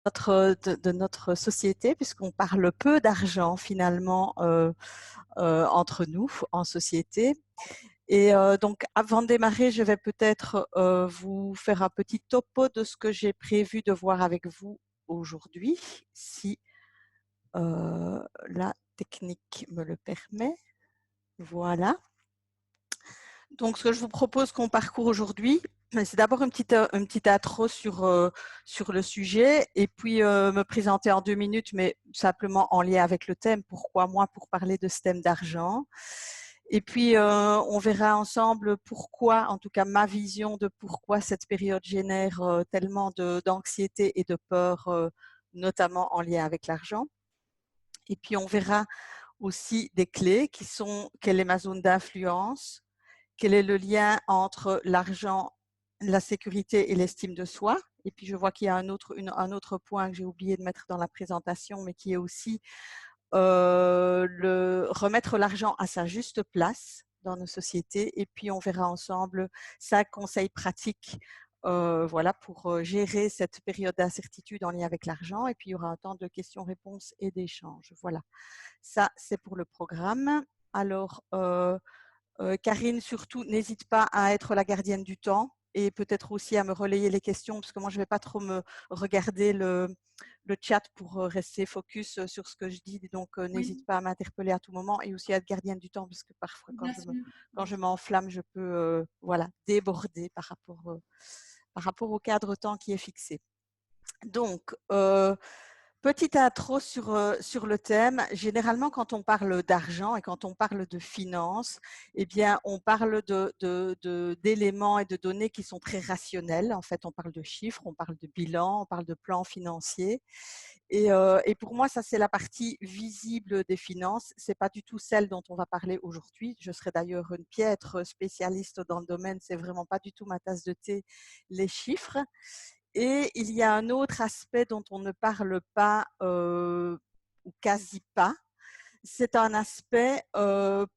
de notre société, puisqu'on parle peu d'argent finalement entre nous en société. Et donc, avant de démarrer, je vais peut-être vous faire un petit topo de ce que j'ai prévu de voir avec vous aujourd'hui, si la technique me le permet. Voilà. Donc, ce que je vous propose qu'on parcourt aujourd'hui, c'est d'abord une petite intro sur le sujet et puis me présenter en 2 minutes, mais simplement en lien avec le thème. Pourquoi moi pour parler de ce thème d'argent? Et puis, on verra ensemble pourquoi, en tout cas ma vision de pourquoi cette période génère tellement d'anxiété et de peur, notamment en lien avec l'argent. Et puis, on verra aussi des clés qui sont quelle est ma zone d'influence, quel est le lien entre l'argent, la sécurité et l'estime de soi. Et puis, je vois qu'il y a un autre point que j'ai oublié de mettre dans la présentation, mais qui est aussi remettre l'argent à sa juste place dans nos sociétés. Et puis, on verra ensemble 5 conseils pratiques voilà, pour gérer cette période d'incertitude en lien avec l'argent. Et puis, il y aura un temps de questions-réponses et d'échanges. Voilà, ça, c'est pour le programme. Alors, Karine, surtout, n'hésite pas à être la gardienne du temps et peut-être aussi à me relayer les questions, parce que moi, je ne vais pas trop me regarder le chat pour rester focus sur ce que je dis. Donc, n'hésite Oui, pas à m'interpeller à tout moment et aussi à être gardienne du temps, parce que parfois, bien sûr. quand Bien je sûr. m'enflamme, je peux voilà, déborder par rapport au cadre temps qui est fixé. Donc, petite intro sur le thème. Généralement, quand on parle d'argent et quand on parle de finances, eh bien, on parle d'éléments et de données qui sont très rationnels. En fait, on parle de chiffres, on parle de bilan, on parle de plans financiers. Et pour moi, ça, c'est la partie visible des finances. C'est pas du tout celle dont on va parler aujourd'hui. Je serai d'ailleurs une piètre spécialiste dans le domaine. C'est vraiment pas du tout ma tasse de thé, les chiffres. Et il y a un autre aspect dont on ne parle pas ou quasi pas. C'est un aspect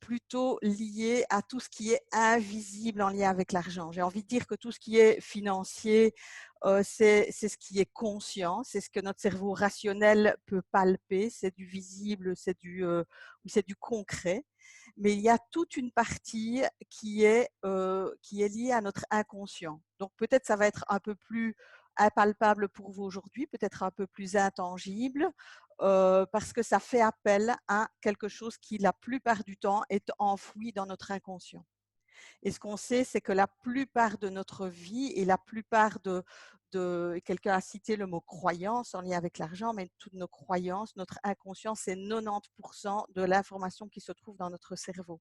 plutôt lié à tout ce qui est invisible en lien avec l'argent. J'ai envie de dire que tout ce qui est financier, c'est ce qui est conscient, c'est ce que notre cerveau rationnel peut palper, c'est du visible, c'est du concret. Mais il y a toute une partie qui est liée à notre inconscient. Donc peut-être ça va être un peu plus impalpable pour vous aujourd'hui, peut-être un peu plus intangible, parce que ça fait appel à quelque chose qui, la plupart du temps, est enfoui dans notre inconscient. Et ce qu'on sait, c'est que la plupart de notre vie et la plupart quelqu'un a cité le mot croyance en lien avec l'argent, mais toutes nos croyances, notre inconscient, c'est 90% de l'information qui se trouve dans notre cerveau.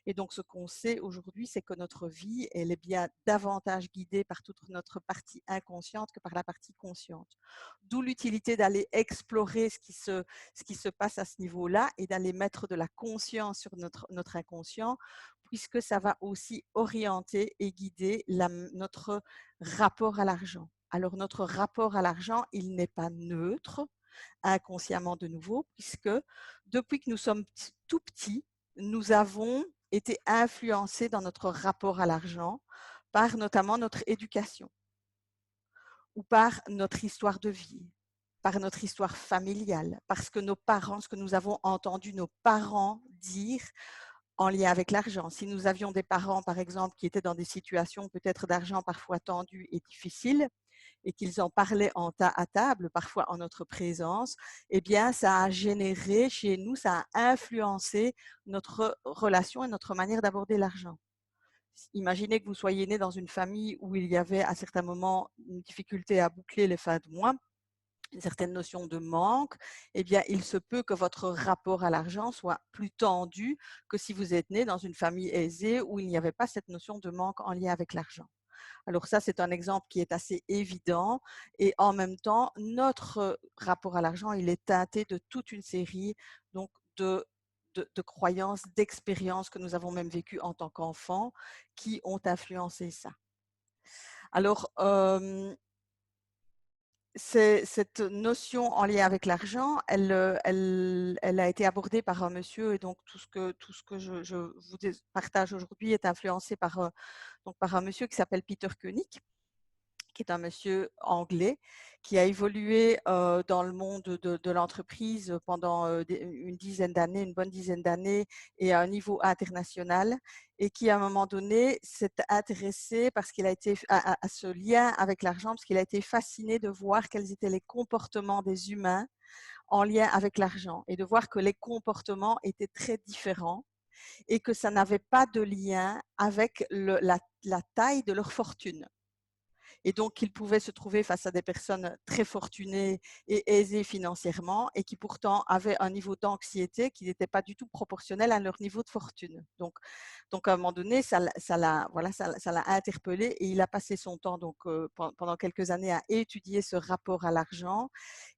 Et donc, ce qu'on sait aujourd'hui, c'est que notre vie, elle est bien davantage guidée par toute notre partie inconsciente que par la partie consciente. D'où l'utilité d'aller explorer ce qui se passe à ce niveau-là et d'aller mettre de la conscience sur notre inconscient, puisque ça va aussi orienter et guider notre rapport à l'argent. Alors, notre rapport à l'argent, il n'est pas neutre, inconsciemment de nouveau, puisque depuis que nous sommes tout petits, nous avons été influencés dans notre rapport à l'argent par notamment notre éducation ou par notre histoire de vie, par notre histoire familiale, parce que nos parents, ce que nous avons entendu nos parents dire en lien avec l'argent. Si nous avions des parents, par exemple, qui étaient dans des situations peut-être d'argent parfois tendues et difficiles, et qu'ils en parlaient à table, parfois en notre présence, eh bien, ça a généré chez nous, ça a influencé notre relation et notre manière d'aborder l'argent. Imaginez que vous soyez né dans une famille où il y avait à certains moments une difficulté à boucler les fins de mois, une certaine notion de manque, eh bien, il se peut que votre rapport à l'argent soit plus tendu que si vous êtes né dans une famille aisée où il n'y avait pas cette notion de manque en lien avec l'argent. Alors ça, c'est un exemple qui est assez évident et en même temps, notre rapport à l'argent, il est teinté de toute une série donc de croyances, d'expériences que nous avons même vécues en tant qu'enfants qui ont influencé ça. Alors, cette notion en lien avec l'argent, elle a été abordée par un monsieur et donc tout ce que je vous partage aujourd'hui est influencé par un monsieur qui s'appelle Peter Koenig qui est un monsieur anglais qui a évolué dans le monde de l'entreprise pendant une dizaine d'années, une bonne dizaine d'années, et à un niveau international, et qui à un moment donné s'est intéressé parce qu'il a été à ce lien avec l'argent, parce qu'il a été fasciné de voir quels étaient les comportements des humains en lien avec l'argent, et de voir que les comportements étaient très différents et que ça n'avait pas de lien avec la taille de leur fortune. Et donc, ils pouvaient se trouver face à des personnes très fortunées et aisées financièrement, et qui pourtant avaient un niveau d'anxiété qui n'était pas du tout proportionnel à leur niveau de fortune. Donc à un moment donné, ça l'a interpellé, et il a passé son temps pendant quelques années à étudier ce rapport à l'argent,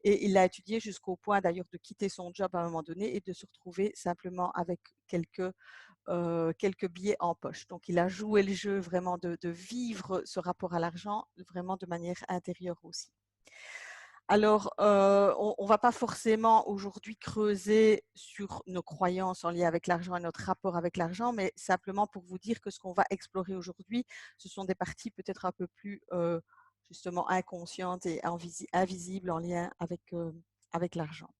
et il l'a étudié jusqu'au point d'ailleurs de quitter son job à un moment donné et de se retrouver simplement avec quelques billets en poche. Donc, il a joué le jeu vraiment de vivre ce rapport à l'argent vraiment de manière intérieure aussi. Alors, on ne va pas forcément aujourd'hui creuser sur nos croyances en lien avec l'argent et notre rapport avec l'argent, mais simplement pour vous dire que ce qu'on va explorer aujourd'hui, ce sont des parties peut-être un peu plus justement inconscientes et invisibles en lien avec l'argent.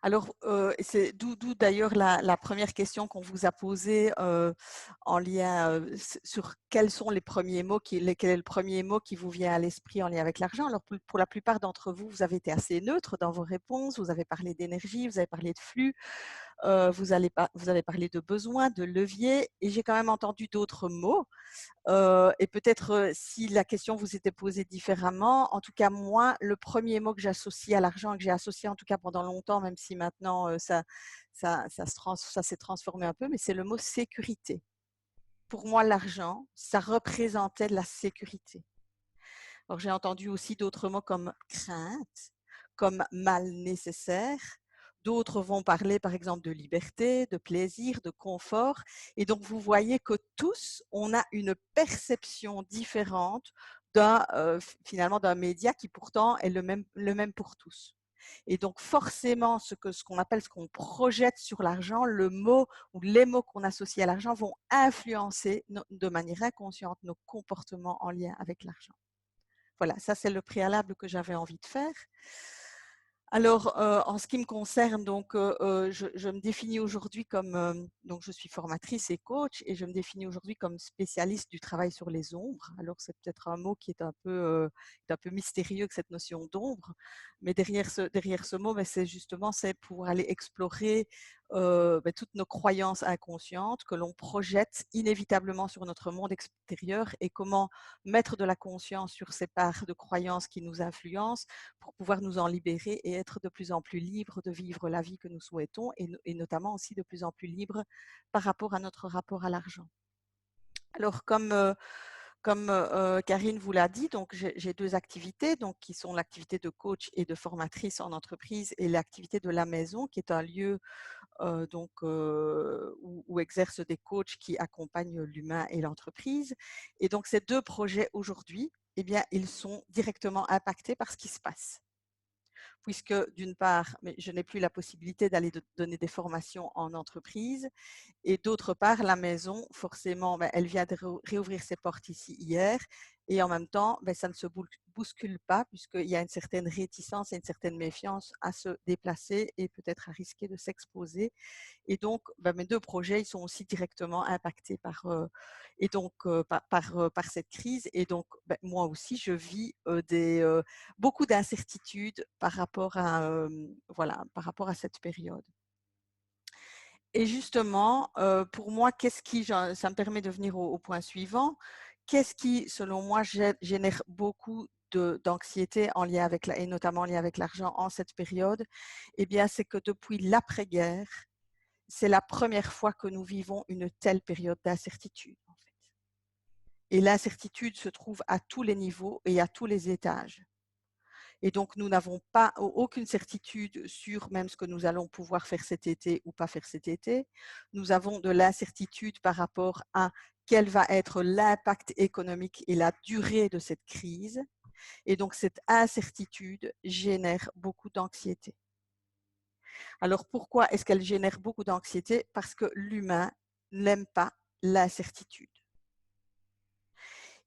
Alors, c'est d'où d'ailleurs la première question qu'on vous a posée en lien sur quels sont les premiers mots, quel est le premier mot qui vous vient à l'esprit en lien avec l'argent. Alors, pour la plupart d'entre vous, vous avez été assez neutre dans vos réponses. Vous avez parlé d'énergie, vous avez parlé de flux, vous avez parlé de besoin, de levier, et j'ai quand même entendu d'autres mots. Et peut-être si la question vous était posée différemment, en tout cas moi, le premier mot que j'associe à l'argent, que j'ai associé en tout cas pendant longtemps, même si maintenant ça s'est transformé un peu, mais c'est le mot sécurité. Pour moi, l'argent, ça représentait de la sécurité. Alors j'ai entendu aussi d'autres mots comme crainte, comme mal nécessaire. D'autres vont parler par exemple de liberté, de plaisir, de confort. Et donc vous voyez que tous, on a une perception différente finalement d'un média qui pourtant est le même pour tous. Et donc forcément, ce qu'on projette sur l'argent, le mot ou les mots qu'on associe à l'argent vont influencer de manière inconsciente nos comportements en lien avec l'argent. Voilà, ça c'est le préalable que j'avais envie de faire. Alors, en ce qui me concerne, donc, je me définis aujourd'hui comme, donc je suis formatrice et coach, et je me définis aujourd'hui comme spécialiste du travail sur les ombres. Alors, c'est peut-être un mot qui est un peu mystérieux, que cette notion d'ombre, mais derrière ce mot, c'est pour aller explorer toutes nos croyances inconscientes que l'on projette inévitablement sur notre monde extérieur, et comment mettre de la conscience sur ces parts de croyances qui nous influencent pour pouvoir nous en libérer et être de plus en plus libres de vivre la vie que nous souhaitons, et notamment aussi de plus en plus libres par rapport à notre rapport à l'argent. Alors, comme Karine vous l'a dit, donc j'ai deux activités, donc qui sont l'activité de coach et de formatrice en entreprise, et l'activité de la maison, qui est un lieu où exercent des coachs qui accompagnent l'humain et l'entreprise. Et donc ces deux projets aujourd'hui, eh bien, ils sont directement impactés par ce qui se passe. Puisque d'une part, je n'ai plus la possibilité d'aller donner des formations en entreprise, et d'autre part, la maison, forcément, elle vient de réouvrir ses portes ici hier, et en même temps, ça ne se bouscule pas, puisqu'il y a une certaine réticence et une certaine méfiance à se déplacer et peut-être à risquer de s'exposer. Et donc, mes deux projets, ils sont aussi directement impactés par cette crise. Et donc, moi aussi, je vis beaucoup d'incertitudes par rapport à cette période. Et justement, pour moi, ça me permet de venir au point suivant. Qu'est-ce qui, selon moi, génère beaucoup d'anxiété en lien avec et notamment en lien avec l'argent en cette période? Eh bien, c'est que depuis l'après-guerre, c'est la première fois que nous vivons une telle période d'incertitude, en fait. Et l'incertitude se trouve à tous les niveaux et à tous les étages. Et donc, nous n'avons pas aucune certitude sur même ce que nous allons pouvoir faire cet été ou pas faire cet été. Nous avons de l'incertitude par rapport à quel va être l'impact économique et la durée de cette crise. Et donc, cette incertitude génère beaucoup d'anxiété. Alors, pourquoi est-ce qu'elle génère beaucoup d'anxiété? Parce que l'humain n'aime pas l'incertitude.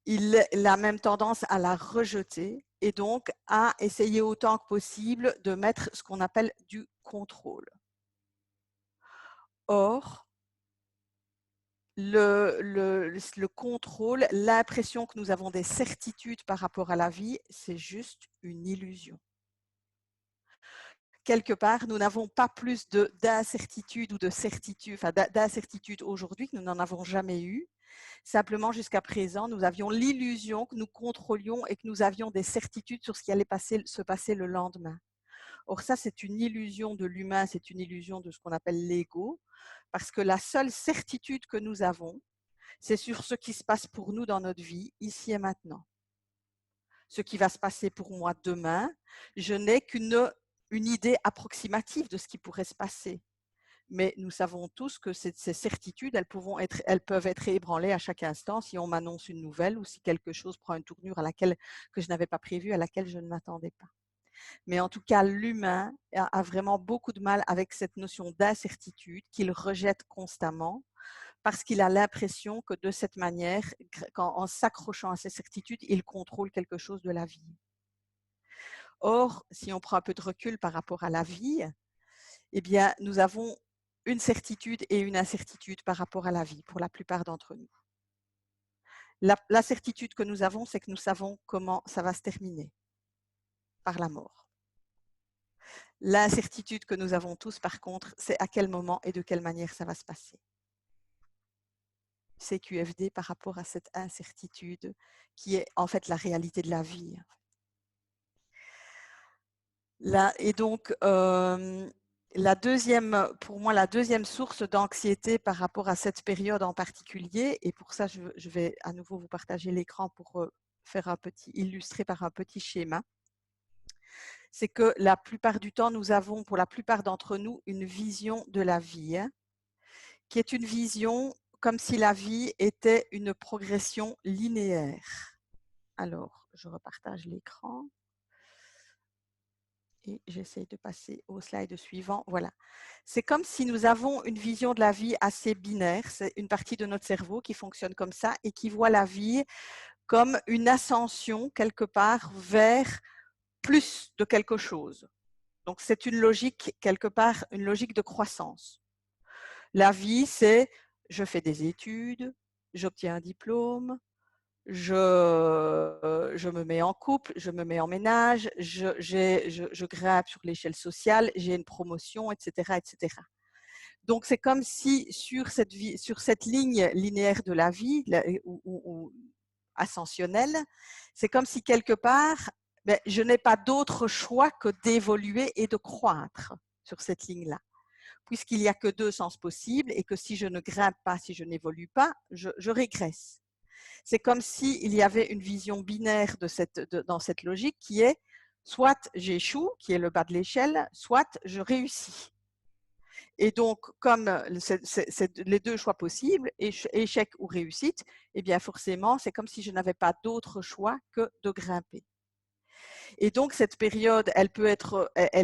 il a même tendance à la rejeter et donc à essayer autant que possible de mettre ce qu'on appelle du contrôle. Or, le contrôle, l'impression que nous avons des certitudes par rapport à la vie, c'est juste une illusion. Quelque part, nous n'avons pas plus d'incertitude ou de certitude, enfin d'incertitude aujourd'hui que nous n'en avons jamais eu. Simplement, jusqu'à présent, nous avions l'illusion que nous contrôlions et que nous avions des certitudes sur ce qui allait se passer le lendemain. Or, ça, c'est une illusion de l'humain, c'est une illusion de ce qu'on appelle l'ego, parce que la seule certitude que nous avons, c'est sur ce qui se passe pour nous dans notre vie, ici et maintenant. Ce qui va se passer pour moi demain, je n'ai qu'une idée approximative de ce qui pourrait se passer. Mais nous savons tous que ces certitudes, elles peuvent être ébranlées à chaque instant si on m'annonce une nouvelle ou si quelque chose prend une tournure que je n'avais pas prévue, à laquelle je ne m'attendais pas. Mais en tout cas, l'humain a vraiment beaucoup de mal avec cette notion d'incertitude qu'il rejette constamment parce qu'il a l'impression que de cette manière, en s'accrochant à ces certitudes, il contrôle quelque chose de la vie. Or, si on prend un peu de recul par rapport à la vie, eh bien, nous avons une certitude et une incertitude par rapport à la vie pour la plupart d'entre nous. La certitude que nous avons, c'est que nous savons comment ça va se terminer, par la mort. L'incertitude que nous avons tous, par contre, c'est à quel moment et de quelle manière ça va se passer. CQFD par rapport à cette incertitude qui est en fait la réalité de la vie. Et donc, pour moi, la deuxième source d'anxiété par rapport à cette période en particulier, et pour ça, je vais à nouveau vous partager l'écran pour illustrer par un petit schéma, c'est que la plupart du temps, nous avons, pour la plupart d'entre nous, une vision de la vie, qui est une vision comme si la vie était une progression linéaire. Alors, je repartage l'écran. Et j'essaie de passer au slide suivant. Voilà. C'est comme si nous avons une vision de la vie assez binaire. C'est une partie de notre cerveau qui fonctionne comme ça et qui voit la vie comme une ascension quelque part vers plus de quelque chose. Donc, c'est une logique, quelque part, une logique de croissance. La vie, c'est je fais des études, j'obtiens un diplôme, je me mets en couple, je me mets en ménage, je grimpe sur l'échelle sociale, j'ai une promotion, etc., etc. Donc, c'est comme si sur cette ligne linéaire de la vie ou ascensionnelle, c'est comme si quelque part, je n'ai pas d'autre choix que d'évoluer et de croître sur cette ligne-là, puisqu'il n'y a que deux sens possibles et que si je ne grimpe pas, si je n'évolue pas, je régresse. C'est comme s'il y avait une vision binaire dans cette logique qui est soit j'échoue, qui est le bas de l'échelle, soit je réussis. Et donc, comme c'est les deux choix possibles, échec ou réussite, eh bien forcément, c'est comme si je n'avais pas d'autre choix que de grimper. Et donc, cette période, elle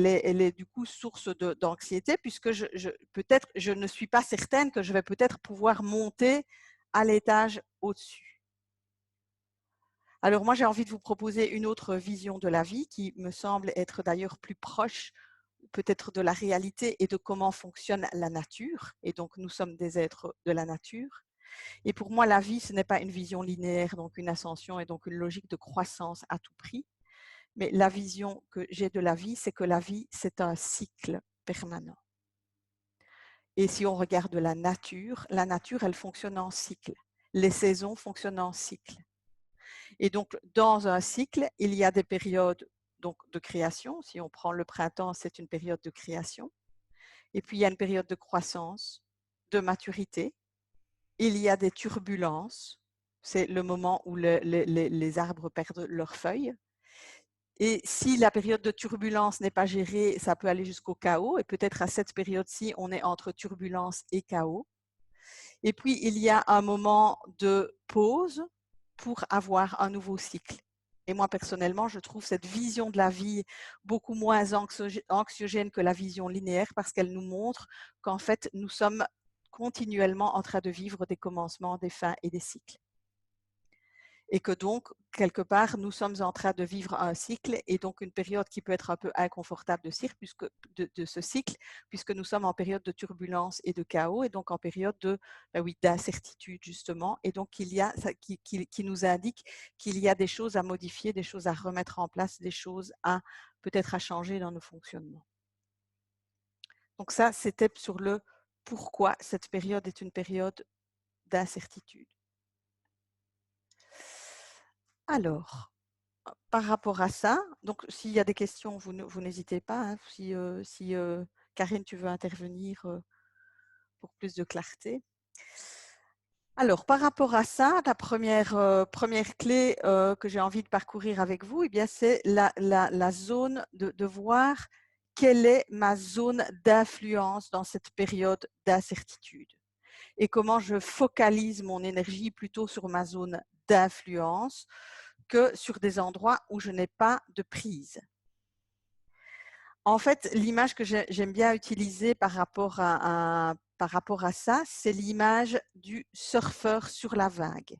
est du coup source d'anxiété puisque peut-être je ne suis pas certaine que je vais peut-être pouvoir monter à l'étage au-dessus. Alors moi, j'ai envie de vous proposer une autre vision de la vie qui me semble être d'ailleurs plus proche peut-être de la réalité et de comment fonctionne la nature. Et donc, nous sommes des êtres de la nature. Et pour moi, la vie, ce n'est pas une vision linéaire, donc une ascension et donc une logique de croissance à tout prix. Mais la vision que j'ai de la vie, c'est que la vie, c'est un cycle permanent. Et si on regarde la nature, elle fonctionne en cycle. Les saisons fonctionnent en cycle. Et donc, dans un cycle, il y a des périodes donc, de création. Si on prend le printemps, c'est une période de création. Et puis, il y a une période de croissance, de maturité. Il y a des turbulences. C'est le moment où les arbres perdent leurs feuilles. Et si la période de turbulence n'est pas gérée, ça peut aller jusqu'au chaos. Et peut-être à cette période-ci, on est entre turbulence et chaos. Et puis, il y a un moment de pause pour avoir un nouveau cycle. Et moi, personnellement, je trouve cette vision de la vie beaucoup moins anxiogène que la vision linéaire parce qu'elle nous montre qu'en fait, nous sommes continuellement en train de vivre des commencements, des fins et des cycles. Et que donc, quelque part, nous sommes en train de vivre un cycle et donc une période qui peut être un peu inconfortable de ce cycle, puisque nous sommes en période de turbulence et de chaos et donc en période oui, d'incertitude justement. Et donc, qui nous indique qu'il y a des choses à modifier, des choses à remettre en place, des choses peut-être à changer dans nos fonctionnements. Donc ça, c'était sur le pourquoi cette période est une période d'incertitude. Alors, par rapport à ça, donc s'il y a des questions, vous n'hésitez pas. Hein, si Karine, tu veux intervenir pour plus de clarté. Alors, par rapport à ça, la première clé que j'ai envie de parcourir avec vous, eh bien, c'est la zone de voir quelle est ma zone d'influence dans cette période d'incertitude et comment je focalise mon énergie plutôt sur ma zone d'influence que sur des endroits où je n'ai pas de prise. En fait, l'image que j'aime bien utiliser par rapport à ça, c'est l'image du surfeur sur la vague.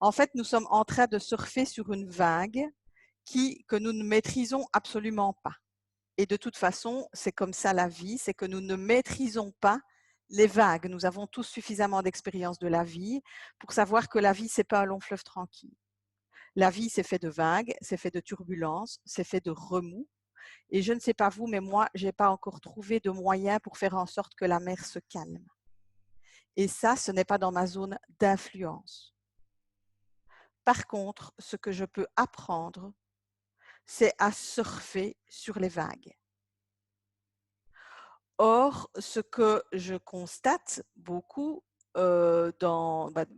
En fait, nous sommes en train de surfer sur une vague que nous ne maîtrisons absolument pas. Et de toute façon, c'est comme ça la vie, c'est que nous ne maîtrisons pas les vagues. Nous avons tous suffisamment d'expérience de la vie pour savoir que la vie, ce n'est pas un long fleuve tranquille. La vie, c'est fait de vagues, c'est fait de turbulences, c'est fait de remous. Et je ne sais pas vous, mais moi, je n'ai pas encore trouvé de moyen pour faire en sorte que la mer se calme. Et ça, ce n'est pas dans ma zone d'influence. Par contre, ce que je peux apprendre, c'est à surfer sur les vagues. Or, ce que je constate beaucoup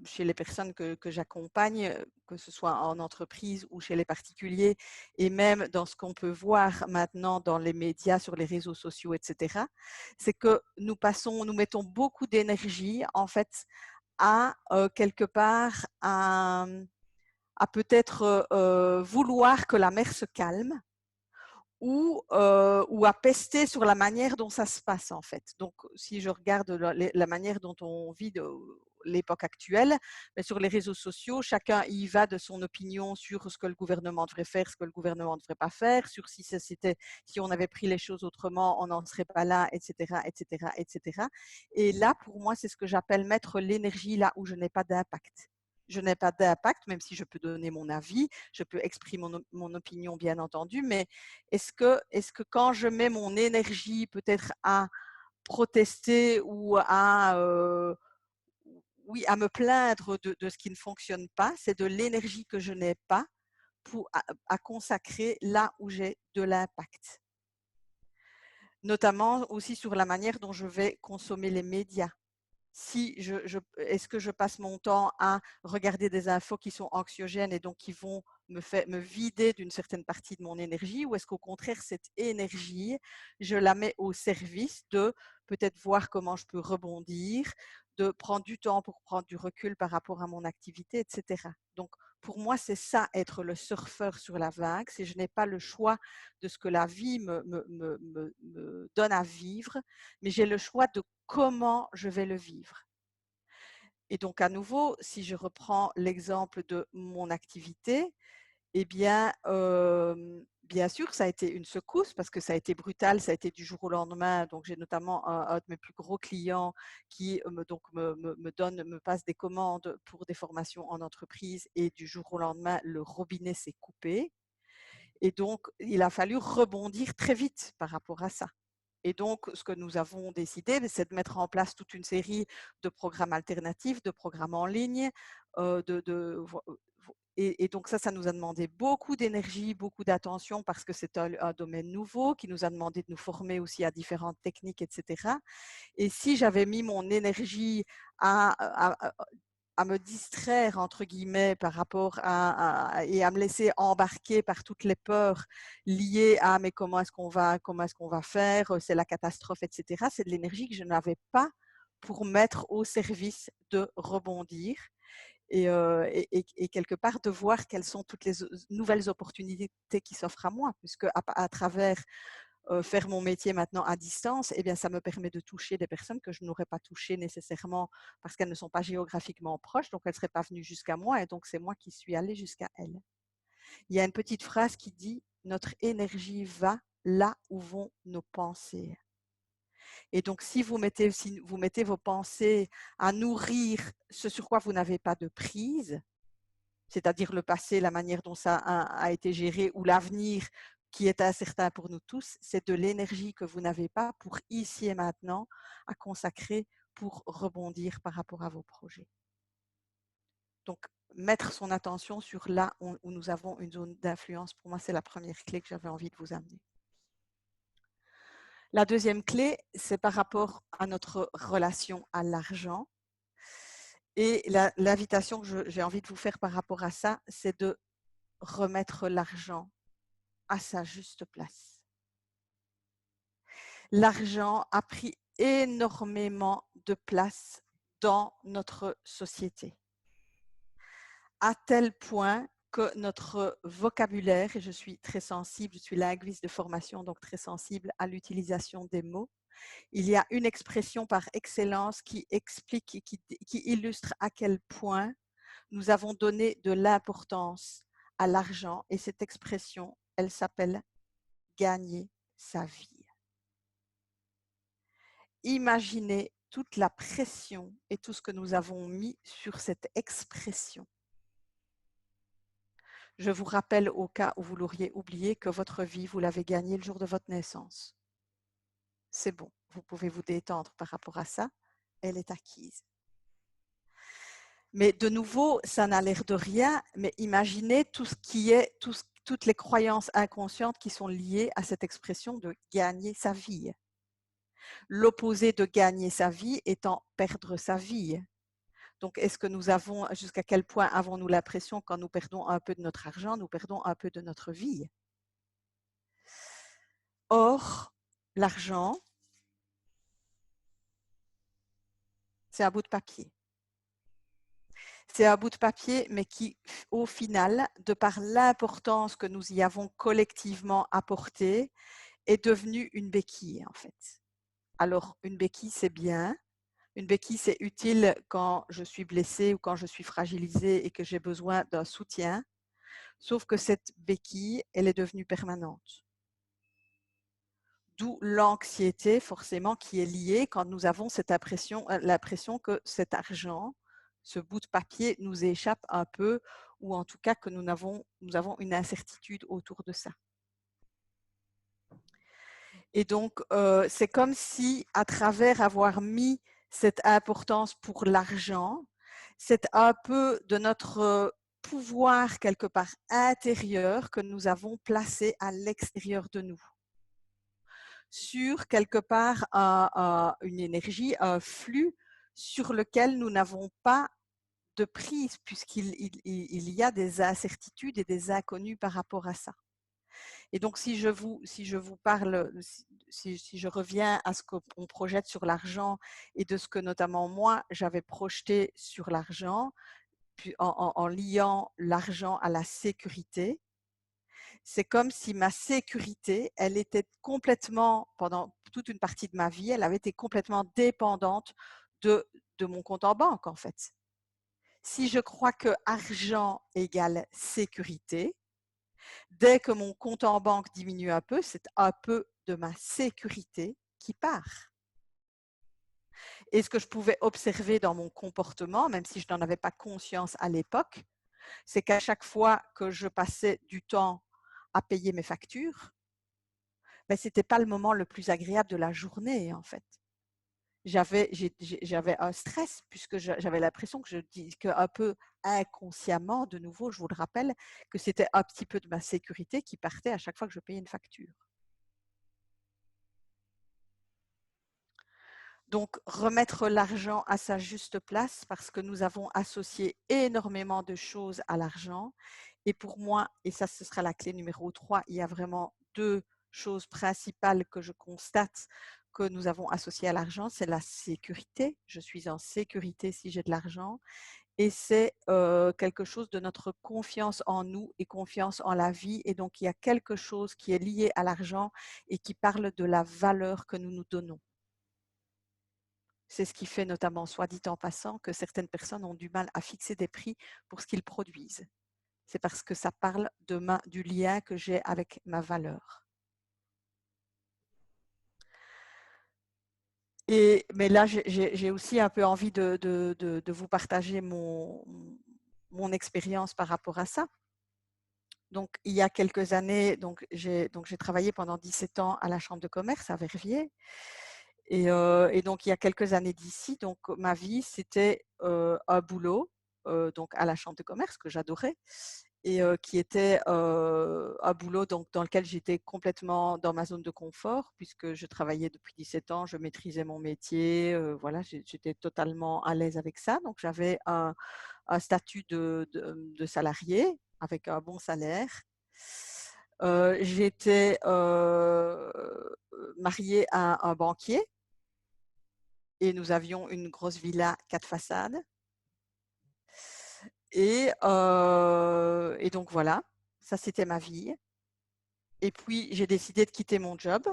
chez les personnes que j'accompagne, que ce soit en entreprise ou chez les particuliers, et même dans ce qu'on peut voir maintenant dans les médias, sur les réseaux sociaux, etc., c'est que nous mettons beaucoup d'énergie en fait à quelque part à peut-être vouloir que la mer se calme ou à pester sur la manière dont ça se passe en fait. Donc, si je regarde la manière dont on vit l'époque actuelle, mais sur les réseaux sociaux, chacun y va de son opinion sur ce que le gouvernement devrait faire, ce que le gouvernement ne devrait pas faire, sur si on avait pris les choses autrement, on n'en serait pas là, etc., etc., etc. Et là, pour moi, c'est ce que j'appelle mettre l'énergie là où je n'ai pas d'impact. Je n'ai pas d'impact, même si je peux donner mon avis, je peux exprimer mon opinion, bien entendu, mais est-ce que quand je mets mon énergie peut-être à protester ou à me plaindre de ce qui ne fonctionne pas, c'est de l'énergie que je n'ai pas à consacrer là où j'ai de l'impact. Notamment aussi sur la manière dont je vais consommer les médias. Est-ce que je passe mon temps à regarder des infos qui sont anxiogènes et donc qui vont me vider d'une certaine partie de mon énergie, ou est-ce qu'au contraire, cette énergie, je la mets au service de peut-être voir comment je peux rebondir, de prendre du temps pour prendre du recul par rapport à mon activité, etc. Donc, pour moi, c'est ça, être le surfeur sur la vague. C'est je n'ai pas le choix de ce que la vie me donne à vivre, mais j'ai le choix de comment je vais le vivre. Et donc, à nouveau, si je reprends l'exemple de mon activité, eh bien, bien sûr, ça a été une secousse parce que ça a été brutal, ça a été du jour au lendemain. Donc, j'ai notamment un de mes plus gros clients qui me passe des commandes pour des formations en entreprise et du jour au lendemain, le robinet s'est coupé. Et donc, il a fallu rebondir très vite par rapport à ça. Et donc, ce que nous avons décidé, c'est de mettre en place toute une série de programmes alternatifs, de programmes en ligne. Et donc, ça nous a demandé beaucoup d'énergie, beaucoup d'attention parce que c'est un domaine nouveau qui nous a demandé de nous former aussi à différentes techniques, etc. Et si j'avais mis mon énergie à me distraire, entre guillemets, par rapport et à me laisser embarquer par toutes les peurs liées à mais comment est-ce qu'on va faire, c'est la catastrophe, etc. C'est de l'énergie que je n'avais pas pour mettre au service de rebondir et quelque part de voir quelles sont toutes les nouvelles opportunités qui s'offrent à moi, puisque à travers faire mon métier maintenant à distance, eh bien, ça me permet de toucher des personnes que je n'aurais pas touchées nécessairement parce qu'elles ne sont pas géographiquement proches, donc elles ne seraient pas venues jusqu'à moi et donc c'est moi qui suis allée jusqu'à elles. Il y a une petite phrase qui dit « Notre énergie va là où vont nos pensées ». Et donc, si vous mettez vos pensées à nourrir ce sur quoi vous n'avez pas de prise, c'est-à-dire le passé, la manière dont ça a été géré, ou l'avenir qui est incertain pour nous tous, c'est de l'énergie que vous n'avez pas pour ici et maintenant à consacrer pour rebondir par rapport à vos projets. Donc, mettre son attention sur là où nous avons une zone d'influence, pour moi, c'est la première clé que j'avais envie de vous amener. La deuxième clé, c'est par rapport à notre relation à l'argent. Et l'invitation que j'ai envie de vous faire par rapport à ça, c'est de remettre l'argent à sa juste place. L'argent a pris énormément de place dans notre société, à tel point que notre vocabulaire, et je suis très sensible, je suis linguiste de formation, donc très sensible à l'utilisation des mots, il y a une expression par excellence qui explique et qui illustre à quel point nous avons donné de l'importance à l'argent, et cette expression, elle s'appelle « gagner sa vie ». Imaginez toute la pression et tout ce que nous avons mis sur cette expression. Je vous rappelle, au cas où vous l'auriez oublié, que votre vie, vous l'avez gagnée le jour de votre naissance. C'est bon, vous pouvez vous détendre par rapport à ça, elle est acquise. Mais de nouveau, ça n'a l'air de rien, mais imaginez tout ce qui est, toutes les croyances inconscientes qui sont liées à cette expression de gagner sa vie. L'opposé de gagner sa vie étant perdre sa vie. Donc, est-ce que nous avons, jusqu'à quel point avons-nous l'impression quand nous perdons un peu de notre argent, nous perdons un peu de notre vie? Or, l'argent, c'est un bout de papier. C'est un bout de papier, mais qui, au final, de par l'importance que nous y avons collectivement apportée, est devenue une béquille, en fait. Alors, une béquille, c'est bien. Une béquille, c'est utile quand je suis blessée ou quand je suis fragilisée et que j'ai besoin d'un soutien. Sauf que cette béquille, elle est devenue permanente. D'où l'anxiété, forcément, qui est liée quand nous avons cette l'impression que cet argent, ce bout de papier, nous échappe un peu, ou en tout cas que nous avons une incertitude autour de ça. Et donc, c'est comme si, à travers avoir mis cette importance pour l'argent, c'est un peu de notre pouvoir quelque part intérieur que nous avons placé à l'extérieur de nous, sur quelque part une énergie, un flux sur lequel nous n'avons pas de prise, puisqu'il y a des incertitudes et des inconnus par rapport à ça. Et donc, si je vous parle, si je reviens à ce qu'on projette sur l'argent et de ce que notamment moi, j'avais projeté sur l'argent, puis en liant l'argent à la sécurité, c'est comme si ma sécurité, elle était complètement, pendant toute une partie de ma vie, elle avait été complètement dépendante de mon compte en banque, en fait. Si je crois que argent égale sécurité, dès que mon compte en banque diminue un peu, c'est un peu de ma sécurité qui part. Et ce que je pouvais observer dans mon comportement, même si je n'en avais pas conscience à l'époque, c'est qu'à chaque fois que je passais du temps à payer mes factures, ben, ce n'était pas le moment le plus agréable de la journée, en fait. J'avais un stress puisque j'avais l'impression qu'un peu inconsciemment, de nouveau, je vous le rappelle, que c'était un petit peu de ma sécurité qui partait à chaque fois que je payais une facture. Donc, remettre l'argent à sa juste place parce que nous avons associé énormément de choses à l'argent. Et pour moi, et ça, ce sera la clé numéro 3, il y a vraiment deux choses principales que je constate que nous avons associées à l'argent. C'est la sécurité. Je suis en sécurité si j'ai de l'argent. et c'est quelque chose de notre confiance en nous et confiance en la vie. Et donc, il y a quelque chose qui est lié à l'argent et qui parle de la valeur que nous nous donnons. C'est ce qui fait notamment, soit dit en passant, que certaines personnes ont du mal à fixer des prix pour ce qu'ils produisent. C'est parce que ça parle du lien que j'ai avec ma valeur. Mais là, j'ai aussi un peu envie de vous partager mon expérience par rapport à ça. Donc, il y a quelques années, j'ai travaillé pendant 17 ans à la Chambre de commerce à Verviers. Et donc, il y a quelques années d'ici, donc ma vie, c'était un boulot donc à la Chambre de commerce que j'adorais et qui était un boulot donc, dans lequel j'étais complètement dans ma zone de confort puisque je travaillais depuis 17 ans, je maîtrisais mon métier, voilà, j'étais totalement à l'aise avec ça. Donc, j'avais un statut de salarié avec un bon salaire. J'étais mariée à un banquier et nous avions une grosse villa 4 façades. Et donc voilà, ça c'était ma vie. Et puis j'ai décidé de quitter mon job.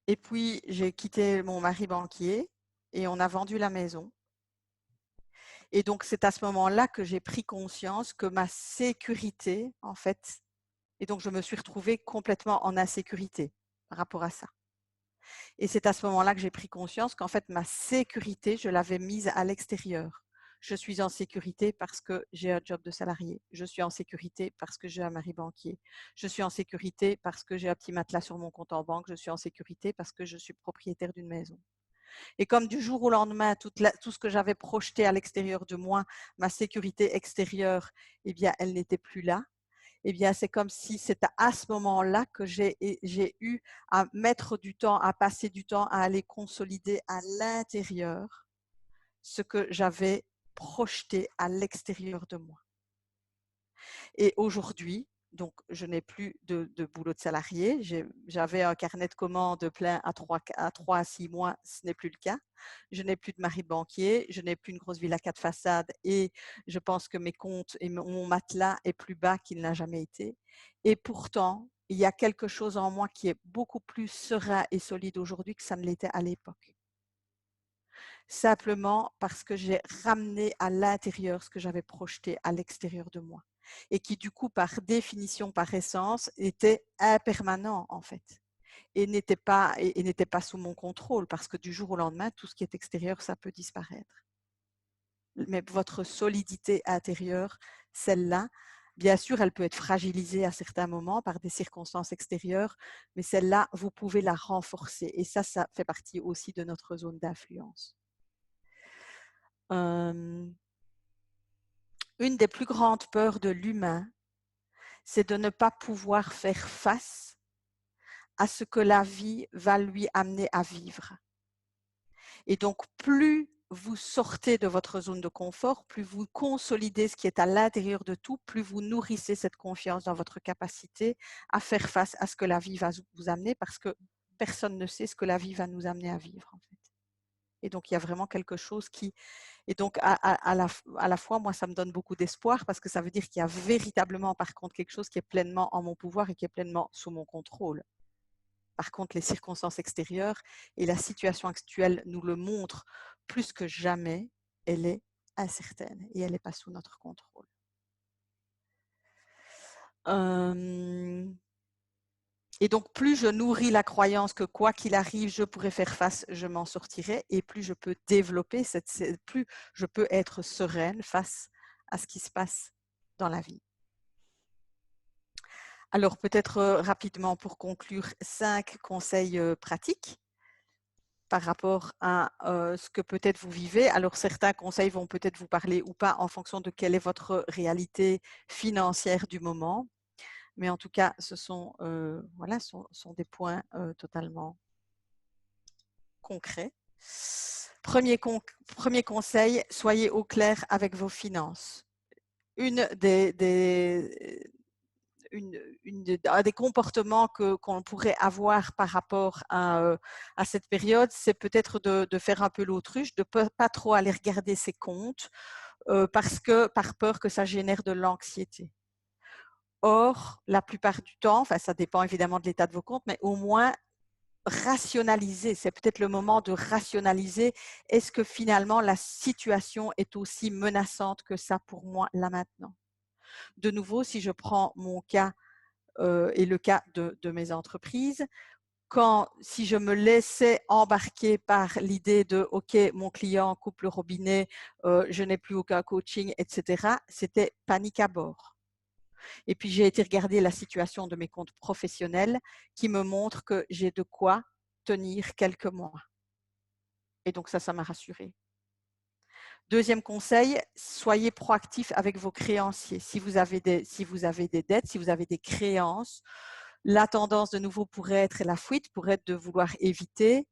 Et puis j'ai quitté mon mari banquier et on a vendu la maison. Et donc c'est à ce moment-là que j'ai pris conscience que ma sécurité, en fait, et donc je me suis retrouvée complètement en insécurité par rapport à ça. Et c'est à ce moment-là que j'ai pris conscience qu'en fait ma sécurité, je l'avais mise à l'extérieur. Je suis en sécurité parce que j'ai un job de salarié. Je suis en sécurité parce que j'ai un mari banquier. Je suis en sécurité parce que j'ai un petit matelas sur mon compte en banque. Je suis en sécurité parce que je suis propriétaire d'une maison. Et comme du jour au lendemain, tout ce que j'avais projeté à l'extérieur de moi, ma sécurité extérieure, eh bien, elle n'était plus là. Eh bien, c'est comme si c'était à ce moment-là que j'ai eu à mettre du temps, à passer du temps, à aller consolider à l'intérieur ce que j'avais projeté à l'extérieur de moi. Et aujourd'hui, donc, je n'ai plus de boulot de salarié. J'avais un carnet de commandes plein à 3 à 6 mois, ce n'est plus le cas. Je n'ai plus de mari banquier, je n'ai plus une grosse villa 4 façades et je pense que mes comptes et mon matelas est plus bas qu'il n'a jamais été. Et pourtant, il y a quelque chose en moi qui est beaucoup plus serein et solide aujourd'hui que ça ne l'était à l'époque. Simplement parce que j'ai ramené à l'intérieur ce que j'avais projeté à l'extérieur de moi et qui du coup par définition, par essence, était impermanent en fait et n'était pas sous mon contrôle parce que du jour au lendemain, tout ce qui est extérieur, ça peut disparaître. Mais votre solidité intérieure, celle-là, bien sûr, elle peut être fragilisée à certains moments par des circonstances extérieures, mais celle-là, vous pouvez la renforcer et ça fait partie aussi de notre zone d'influence. Une des plus grandes peurs de l'humain, c'est de ne pas pouvoir faire face à ce que la vie va lui amener à vivre. Et donc, plus vous sortez de votre zone de confort, plus vous consolidez ce qui est à l'intérieur de tout, plus vous nourrissez cette confiance dans votre capacité à faire face à ce que la vie va vous amener, parce que personne ne sait ce que la vie va nous amener à vivre, en fait. Et donc, il y a vraiment quelque chose qui… Et donc, à la fois, moi, ça me donne beaucoup d'espoir parce que ça veut dire qu'il y a véritablement, par contre, quelque chose qui est pleinement en mon pouvoir et qui est pleinement sous mon contrôle. Par contre, les circonstances extérieures et la situation actuelle nous le montrent plus que jamais, elle est incertaine et elle n'est pas sous notre contrôle. Et donc, plus je nourris la croyance que quoi qu'il arrive, je pourrai faire face, je m'en sortirai, et plus je peux développer, plus je peux être sereine face à ce qui se passe dans la vie. Alors, peut-être rapidement pour conclure, 5 conseils pratiques par rapport à ce que peut-être vous vivez. Alors, certains conseils vont peut-être vous parler ou pas en fonction de quelle est votre réalité financière du moment. Mais en tout cas, ce sont, voilà, sont des points totalement concrets. Premier conseil, soyez au clair avec vos finances. Une des un des comportements qu'on pourrait avoir par rapport à cette période, c'est peut-être de faire un peu l'autruche, de ne pas trop aller regarder ses comptes par peur que ça génère de l'anxiété. Or, la plupart du temps, enfin ça dépend évidemment de l'état de vos comptes, mais au moins rationaliser, c'est peut-être le moment de rationaliser, est-ce que finalement la situation est aussi menaçante que ça pour moi là maintenant? De nouveau, si je prends mon cas et le cas de mes entreprises, si je me laissais embarquer par l'idée de OK, mon client coupe le robinet, je n'ai plus aucun coaching, etc., c'était panique à bord. Et puis j'ai été regarder la situation de mes comptes professionnels qui me montrent que j'ai de quoi tenir quelques mois. Et donc ça m'a rassurée. Deuxième conseil, soyez proactif avec vos créanciers. Si vous avez des dettes, si vous avez des créances, la tendance de nouveau pourrait être la fuite, pourrait être de vouloir éviter.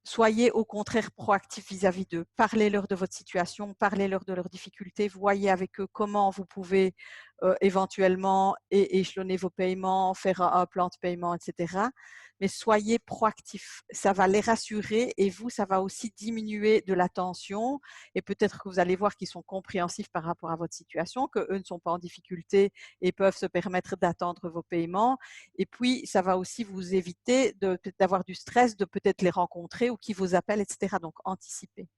Soyez au contraire proactif vis-à-vis d'eux. Parlez-leur de votre situation, parlez-leur de leurs difficultés, voyez avec eux comment vous pouvez éventuellement échelonner vos paiements, faire un plan de paiement, etc. Mais soyez proactifs. Ça va les rassurer et vous, ça va aussi diminuer de la tension. Et peut-être que vous allez voir qu'ils sont compréhensifs par rapport à votre situation, qu'eux ne sont pas en difficulté et peuvent se permettre d'attendre vos paiements. Et puis, ça va aussi vous éviter d'avoir du stress, de peut-être les rencontrer ou qui vous appellent, etc. Donc, anticipez.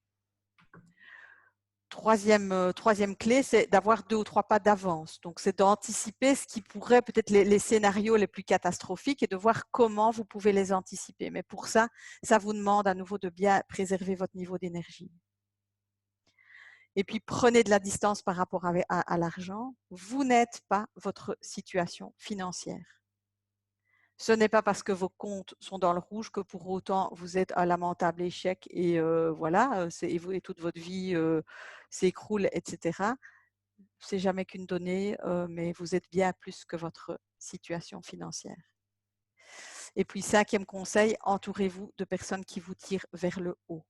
Troisième clé, c'est d'avoir 2 ou 3 pas d'avance. Donc, c'est d'anticiper ce qui pourrait peut-être les scénarios les plus catastrophiques et de voir comment vous pouvez les anticiper. Mais pour ça, ça vous demande à nouveau de bien préserver votre niveau d'énergie. Et puis, prenez de la distance par rapport à l'argent. Vous n'êtes pas votre situation financière. Ce n'est pas parce que vos comptes sont dans le rouge que pour autant vous êtes un lamentable échec et voilà, et toute votre vie s'écroule, etc. C'est jamais qu'une donnée, mais vous êtes bien plus que votre situation financière. Et puis, 5e conseil, entourez-vous de personnes qui vous tirent vers le haut.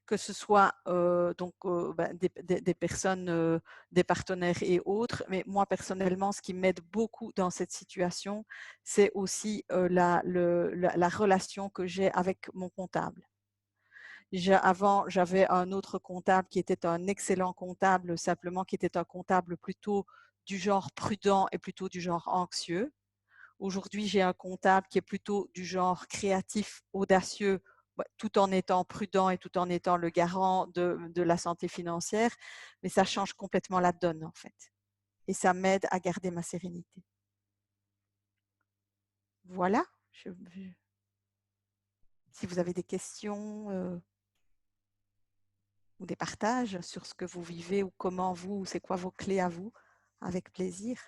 Que ce soit des personnes, des partenaires et autres. Mais moi, personnellement, ce qui m'aide beaucoup dans cette situation, c'est aussi la relation que j'ai avec mon comptable. Avant, j'avais un autre comptable qui était un excellent comptable, simplement qui était un comptable plutôt du genre prudent et plutôt du genre anxieux. Aujourd'hui, j'ai un comptable qui est plutôt du genre créatif, audacieux, tout en étant prudent et tout en étant le garant de la santé financière. Mais ça change complètement la donne, en fait. Et ça m'aide à garder ma sérénité. Voilà. Si vous avez des questions ou des partages sur ce que vous vivez ou comment c'est quoi vos clés à vous, avec plaisir.